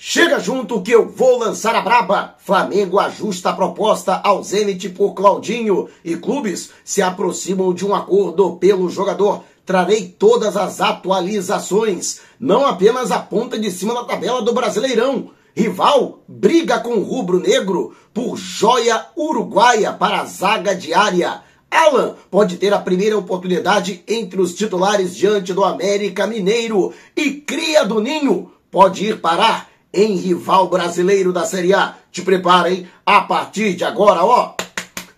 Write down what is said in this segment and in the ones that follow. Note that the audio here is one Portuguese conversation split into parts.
Chega junto que eu vou lançar a braba. Flamengo ajusta a proposta ao Zenit por Claudinho e clubes se aproximam de um acordo pelo jogador. Trarei todas as atualizações, não apenas a ponta de cima da tabela do Brasileirão. Rival briga com o rubro-negro por joia uruguaia para a zaga diária. Alan pode ter a primeira oportunidade entre os titulares diante do América Mineiro e cria do Ninho pode ir parar em rival brasileiro da Série A. Te prepara, hein? A partir de agora, ó,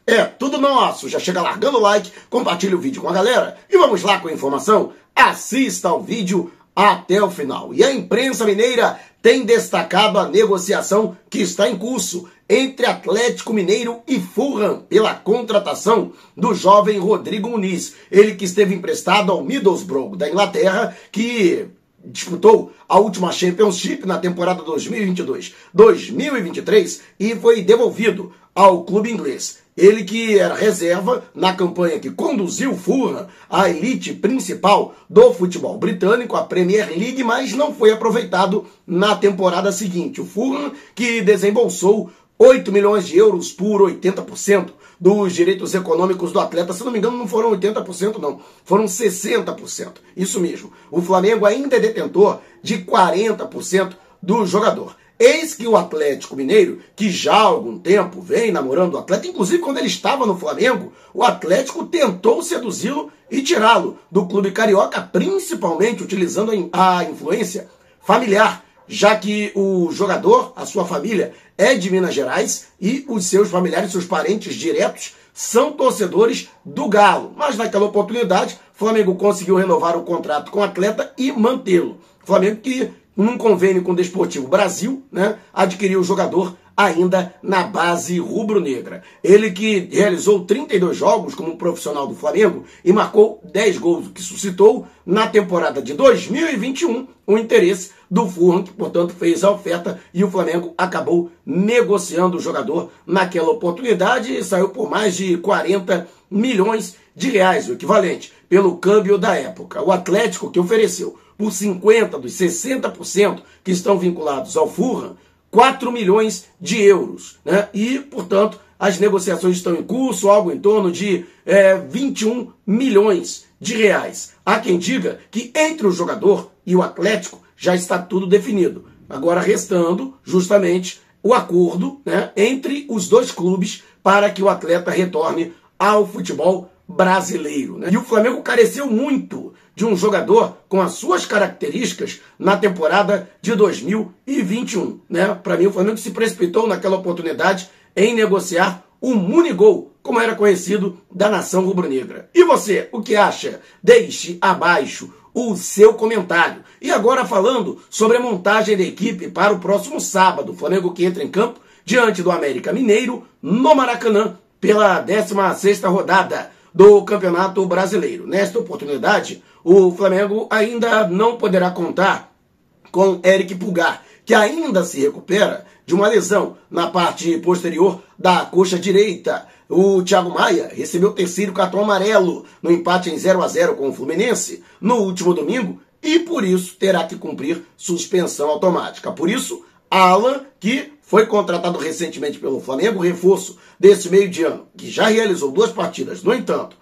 é tudo nosso. Já chega largando o like, compartilha o vídeo com a galera e vamos lá com a informação. Assista ao vídeo até o final. E a imprensa mineira tem destacado a negociação que está em curso entre Atlético Mineiro e Fulham pela contratação do jovem Rodrigo Muniz. Ele que esteve emprestado ao Middlesbrough da Inglaterra, que disputou a última Championship na temporada 2022-2023 e foi devolvido ao clube inglês. Ele que era reserva na campanha que conduziu o Fulham à elite principal do futebol britânico, a Premier League, mas não foi aproveitado na temporada seguinte. O Fulham que desembolsou 8 milhões de euros por 80% dos direitos econômicos do atleta. Se não me engano, não foram 80% não, foram 60%. Isso mesmo. O Flamengo ainda é detentor de 40% do jogador. Eis que o Atlético Mineiro, que já há algum tempo vem namorando o atleta, inclusive quando ele estava no Flamengo, o Atlético tentou seduzi-lo e tirá-lo do clube carioca, principalmente utilizando a influência familiar, já que o jogador, a sua família, é de Minas Gerais e os seus familiares, seus parentes diretos, são torcedores do Galo. Mas naquela oportunidade, o Flamengo conseguiu renovar o contrato com o atleta e mantê-lo. O Flamengo que, num convênio com o Desportivo Brasil, né, adquiriu o jogador ainda na base rubro-negra. Ele que realizou 32 jogos como profissional do Flamengo e marcou 10 gols, o que suscitou na temporada de 2021 o interesse do Fulham, que portanto fez a oferta e o Flamengo acabou negociando o jogador naquela oportunidade e saiu por mais de 40 milhões de reais, o equivalente, pelo câmbio da época. O Atlético que ofereceu por 50% dos 60% que estão vinculados ao Fulham, 4 milhões de euros, né? E, portanto, as negociações estão em curso, algo em torno de 21 milhões de reais. Há quem diga que entre o jogador e o Atlético já está tudo definido. Agora restando justamente o acordo, né, entre os dois clubes para que o atleta retorne ao futebol brasileiro, né? E o Flamengo careceu muito de um jogador com as suas características na temporada de 2021, né? Para mim, o Flamengo se precipitou naquela oportunidade em negociar o Munigol, como era conhecido da nação rubro-negra. E você, o que acha? Deixe abaixo o seu comentário. E agora falando sobre a montagem da equipe para o próximo sábado, o Flamengo que entra em campo diante do América Mineiro no Maracanã pela 16ª rodada do Campeonato Brasileiro. Nesta oportunidade, o Flamengo ainda não poderá contar com Eric Pulgar, que ainda se recupera de uma lesão na parte posterior da coxa direita. O Thiago Maia recebeu o terceiro cartão amarelo no empate em 0-0 com o Fluminense no último domingo e por isso terá que cumprir suspensão automática. Por isso, Alan, que foi contratado recentemente pelo Flamengo, reforço desse meio de ano, que já realizou 2 partidas, no entanto,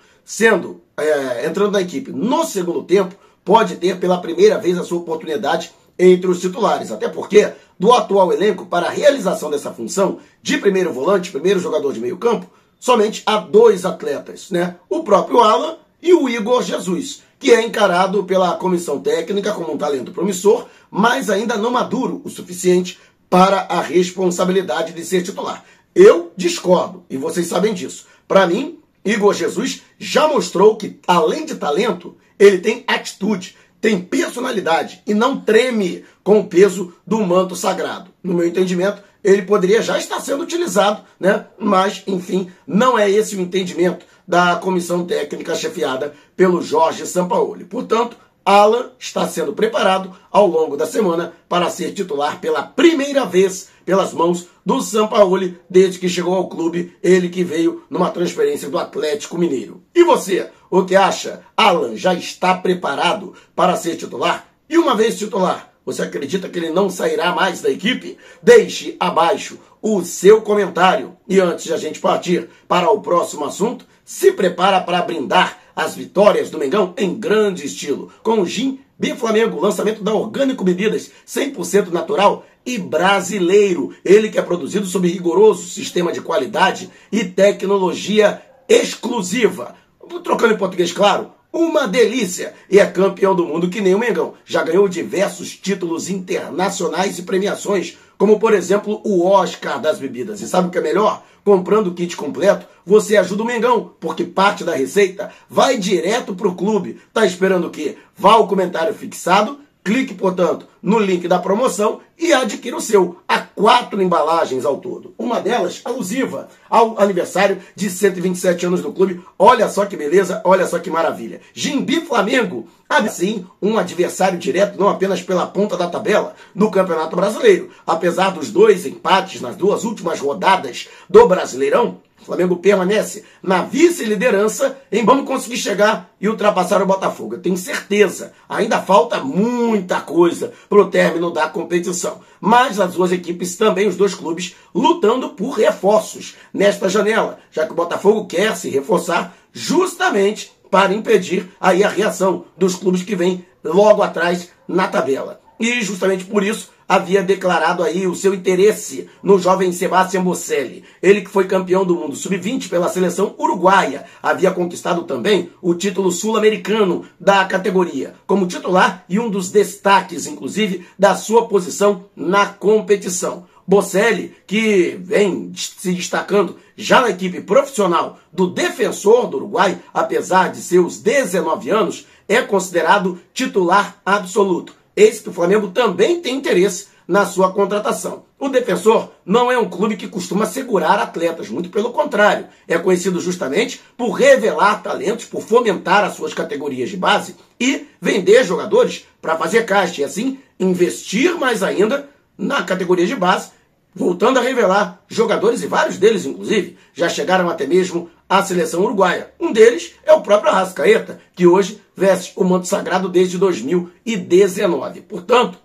entrando na equipe no segundo tempo, pode ter pela primeira vez a sua oportunidade entre os titulares. Até porque, do atual elenco, para a realização dessa função de primeiro volante, primeiro jogador de meio campo, somente há 2 atletas, né? O próprio Alan e o Igor Jesus, que é encarado pela comissão técnica como um talento promissor, mas ainda não maduro o suficiente para a responsabilidade de ser titular. Eu discordo, e vocês sabem disso. Para mim, Igor Jesus já mostrou que, além de talento, ele tem atitude, tem personalidade e não treme com o peso do manto sagrado. No meu entendimento, ele poderia já estar sendo utilizado, né? Mas, enfim, não é esse o entendimento da comissão técnica chefiada pelo Jorge Sampaoli. Portanto, Alan está sendo preparado ao longo da semana para ser titular pela primeira vez pelas mãos do Sampaoli desde que chegou ao clube, ele que veio numa transferência do Atlético Mineiro. E você, o que acha? Alan já está preparado para ser titular? E uma vez titular, Você acredita que ele não sairá mais da equipe? Deixe abaixo o seu comentário. E antes de a gente partir para o próximo assunto, se prepara para brindar as vitórias do Mengão em grande estilo, com o Gin Biflamengo, lançamento da Orgânico Bebidas, 100% natural e brasileiro. Ele que é produzido sob rigoroso sistema de qualidade e tecnologia exclusiva. Trocando em português claro, uma delícia, e é campeão do mundo que nem o Mengão. Já ganhou diversos títulos internacionais e premiações, como por exemplo o Oscar das bebidas. E sabe o que é melhor? Comprando o kit completo, você ajuda o Mengão, porque parte da receita vai direto para o clube. Tá esperando o quê? Vá ao comentário fixado, clique, portanto, no link da promoção e adquira o seu. Há 4 embalagens ao todo. Uma delas alusiva ao aniversário de 127 anos do clube. Olha só que beleza, olha só que maravilha. Gin Biflamengo, assim, um adversário direto, não apenas pela ponta da tabela, no Campeonato Brasileiro. Apesar dos 2 empates nas 2 últimas rodadas do Brasileirão, o Flamengo permanece na vice-liderança em vamos conseguir chegar e ultrapassar o Botafogo. Eu tenho certeza, ainda falta muita coisa para o término da competição. Mas as 2 equipes também, os 2 clubes, lutando por reforços nesta janela, já que o Botafogo quer se reforçar justamente para impedir aí a reação dos clubes que vêm logo atrás na tabela. E justamente por isso havia declarado aí o seu interesse no jovem Sebastião Boselli. Ele que foi campeão do mundo sub-20 pela seleção uruguaia. Havia conquistado também o título sul-americano da categoria, como titular e um dos destaques, inclusive, da sua posição na competição. Boselli, que vem se destacando já na equipe profissional do Defensor do Uruguai, apesar de seus 19 anos, é considerado titular absoluto. Eis que o Flamengo também tem interesse na sua contratação. O Defensor não é um clube que costuma segurar atletas, muito pelo contrário. É conhecido justamente por revelar talentos, por fomentar as suas categorias de base e vender jogadores para fazer caixa e assim investir mais ainda na categoria de base, voltando a revelar jogadores, e vários deles, inclusive, já chegaram até mesmo à seleção uruguaia. Um deles é o próprio Arrascaeta, que hoje veste o manto sagrado desde 2019. Portanto,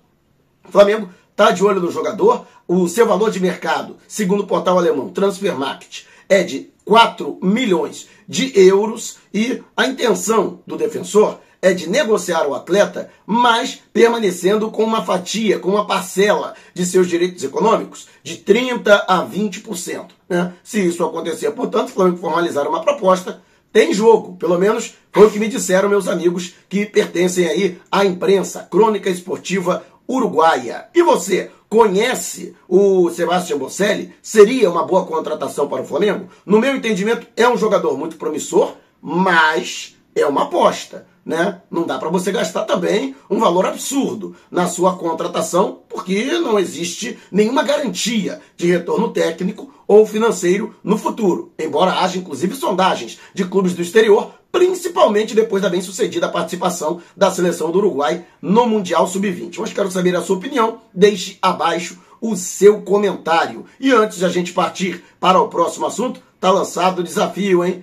o Flamengo está de olho no jogador. O seu valor de mercado, segundo o portal alemão Transfermarkt, é de 4 milhões de euros e a intenção do Defensor é de negociar o atleta, mas permanecendo com uma fatia, com uma parcela de seus direitos econômicos de 30% a 20%. Né? Se isso acontecer, portanto, o Flamengo formalizar uma proposta, tem jogo. Pelo menos foi o que me disseram meus amigos que pertencem aí à imprensa, crônica esportiva uruguaia. E você, conhece o Sebastião Boselli? Seria uma boa contratação para o Flamengo? No meu entendimento, é um jogador muito promissor, mas é uma aposta. Né? Não dá para você gastar também um valor absurdo na sua contratação, porque não existe nenhuma garantia de retorno técnico ou financeiro no futuro, embora haja inclusive sondagens de clubes do exterior, principalmente depois da bem-sucedida participação da seleção do Uruguai no Mundial Sub-20. Mas quero saber a sua opinião, deixe abaixo o seu comentário. E antes de a gente partir para o próximo assunto, tá lançado o desafio, hein?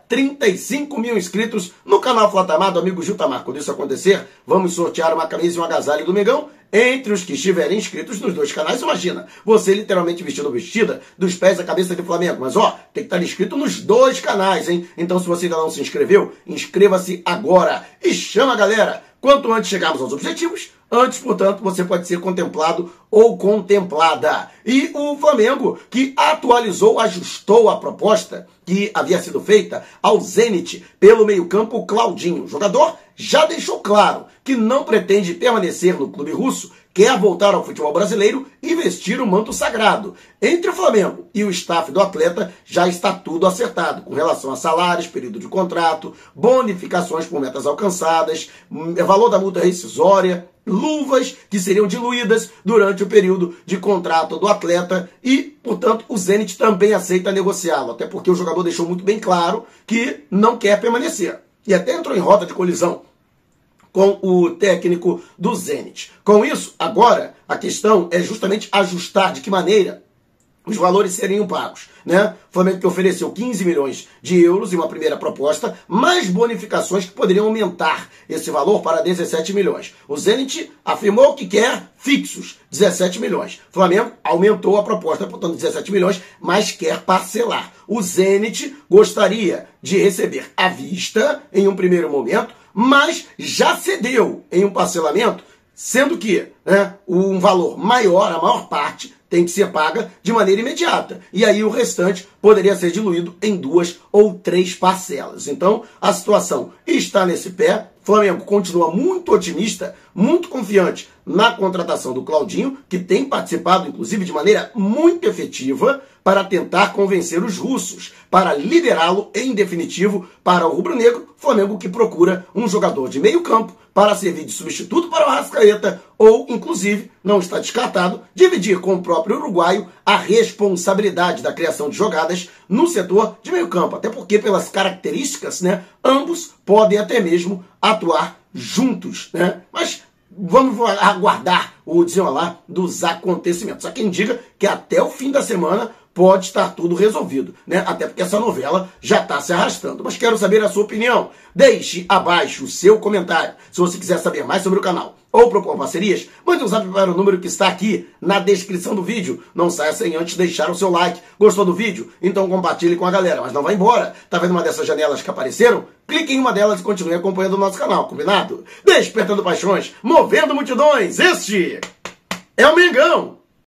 35 mil inscritos no canal Flatamar do amigo Gil Tamar. Quando isso acontecer, vamos sortear uma camisa e um agasalho do Mengão entre os que estiverem inscritos nos 2 canais. Imagina, você literalmente vestido ou vestida dos pés à cabeça de Flamengo. Mas ó, tem que estar inscrito nos 2 canais, hein? Então se você ainda não se inscreveu, inscreva-se agora e chama a galera. Quanto antes chegarmos aos objetivos, antes, portanto, você pode ser contemplado ou contemplada. E o Flamengo, que atualizou, ajustou a proposta que havia sido feita ao Zenit pelo meio-campo Claudinho. O jogador já deixou claro que não pretende permanecer no clube russo, quer voltar ao futebol brasileiro e vestir o manto sagrado. Entre o Flamengo e o staff do atleta já está tudo acertado, com relação a salários, período de contrato, bonificações por metas alcançadas, valor da multa rescisória, luvas que seriam diluídas durante o período de contrato do atleta e, portanto, o Zenit também aceita negociá-lo, até porque o jogador deixou muito bem claro que não quer permanecer. E até entrou em rota de colisão com o técnico do Zenit. Com isso, agora, a questão é justamente ajustar de que maneira os valores seriam pagos, né? O Flamengo que ofereceu 15 milhões de euros em uma primeira proposta, mais bonificações que poderiam aumentar esse valor para 17 milhões. O Zenit afirmou que quer fixos, 17 milhões. O Flamengo aumentou a proposta, portanto 17 milhões, mas quer parcelar. O Zenit gostaria de receber à vista em um primeiro momento, mas já cedeu em um parcelamento, sendo que, né, um valor maior, a maior parte, tem que ser paga de maneira imediata. E aí o restante poderia ser diluído em 2 ou 3 parcelas. Então, a situação está nesse pé. O Flamengo continua muito otimista, muito confiante na contratação do Claudinho, que tem participado, inclusive, de maneira muito efetiva para tentar convencer os russos, para liderá-lo em definitivo para o rubro-negro. Flamengo que procura um jogador de meio campo para servir de substituto para o Arrascaeta ou, inclusive, não está descartado, dividir com o próprio uruguaio a responsabilidade da criação de jogadas no setor de meio campo. Até porque, pelas características, né, ambos podem até mesmo atuar juntos, né? Mas vamos aguardar o desenrolar dos acontecimentos. Há quem diga que até o fim da semana pode estar tudo resolvido, né? Até porque essa novela já está se arrastando. Mas quero saber a sua opinião. Deixe abaixo o seu comentário. Se você quiser saber mais sobre o canal ou propor parcerias, mande um zap para o número que está aqui na descrição do vídeo. Não saia sem antes deixar o seu like. Gostou do vídeo? Então compartilhe com a galera. Mas não vá embora. Tá vendo uma dessas janelas que apareceram? Clique em uma delas e continue acompanhando o nosso canal, combinado? Despertando paixões, movendo multidões. Este é o Mengão!